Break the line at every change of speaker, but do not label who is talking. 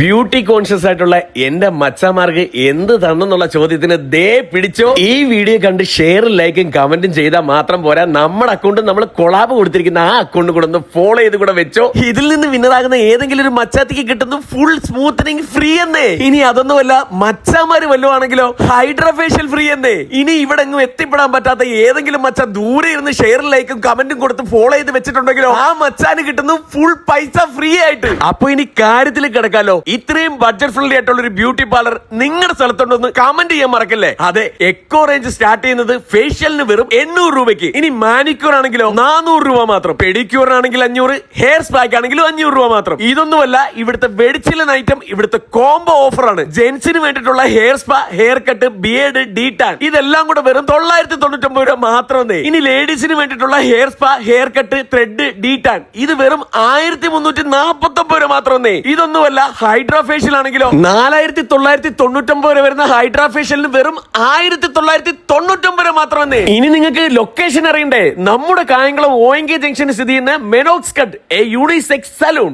Beauty conscious ആയിട്ടുള്ള എന്റെ മച്ചമാർക്ക് എന്ത് തന്നെന്നുള്ള ചോദ്യത്തിന് ദേ പിടിച്ചോ. ഈ വീഡിയോ കണ്ട് ഷെയറും ലൈക്കും കമന്റും ചെയ്താൽ മാത്രം പോരാ, നമ്മുടെ അക്കൗണ്ട് നമ്മൾ കൊളാബ് കൊടുത്തിരിക്കുന്ന ആ അക്കൗണ്ട് കൂടെ ഒന്ന് ഫോളോ ചെയ്ത് കൂടെ വെച്ചോ. ഇതിൽ നിന്ന് വിന്നറാകുന്ന ഏതെങ്കിലും ഒരു മച്ചാത്തിക്ക് കിട്ടുന്ന ഫുൾ സ്മൂത്തനിങ് ഫ്രീ എന്നേ. ഇനി അതൊന്നുമല്ല, മച്ചാമാര് വല്ലതുമാണെങ്കിലോ ഹൈഡ്രാ ഫേഷ്യൽ ഫ്രീ എന്നേ. ഇനി ഇവിടെ എങ്ങും എത്തിപ്പെടാൻ പറ്റാത്ത ഏതെങ്കിലും മച്ച ദൂരെ ഇരുന്ന് ഷെയറും ലൈക്കും കമന്റും കൊടുത്ത് ഫോളോ ചെയ്ത് വെച്ചിട്ടുണ്ടെങ്കിലോ ആ മച്ചാന് കിട്ടുന്ന ഫുൾ പൈസ ഫ്രീ ആയിട്ട്. അപ്പൊ ഇനി കാര്യത്തിൽ കിടക്കാലോ. ഇത്രയും ബഡ്ജറ്റ് ഫ്രണ്ട്ലി ആയിട്ടുള്ള ഒരു ബ്യൂട്ടി പാർലർ നിങ്ങളുടെ സ്ഥലത്തുണ്ടെന്ന് കമന്റ് ചെയ്യാൻ മറക്കല്ലേ. അതെ, എക്കോ റേഞ്ച് സ്റ്റാർട്ട് ചെയ്യുന്നത് ഫേഷ്യലിന് വെറും 800 രൂപയ്ക്ക്. ഇനി മാനിക്യൂർ ആണെങ്കിലോ 400 രൂപ മാത്രം. പെഡിക്യൂർ ആണെങ്കിൽ 500, ഹെയർ സ്പാക്ക് ആണെങ്കിലും 500 രൂപ മാത്രം. ഇതൊന്നുമല്ല, ഇവിടുത്തെ വെടിച്ചിലൻ ഐറ്റം ഇവിടുത്തെ കോംബോ ഓഫർ ആണ്. ജെന്റ്സിന് വേണ്ടിയിട്ടുള്ള hair spa, hair cut, beard, detan ഇതെല്ലാം കൂടെ വെറും 999 രൂപ മാത്രമേ. ഇനി ലേഡീസിന് വേണ്ടിയിട്ടുള്ള hair spa, hair cut, thread, detan ഇത് വെറും 1349 രൂപ മാത്രമേ. ഇതൊന്നുമല്ല, ഹൈഡ്രാ ഫേഷ്യൽ ആണെങ്കിലോ 4999 രൂപ വരുന്ന ഹൈഡ്രാ ഫേഷ്യലിന് വെറും 1999 രൂപ മാത്രമേ. ഇനി നിങ്ങൾക്ക് ലൊക്കേഷൻ അറിയണ്ടേ? നമ്മുടെ കായംകുളം ONK ജംഗ്ഷന് സ്ഥിതി ചെയ്യുന്ന മെനോക്സ് കട്ട്, എ യൂണിസെക്സ് സലൂൺ.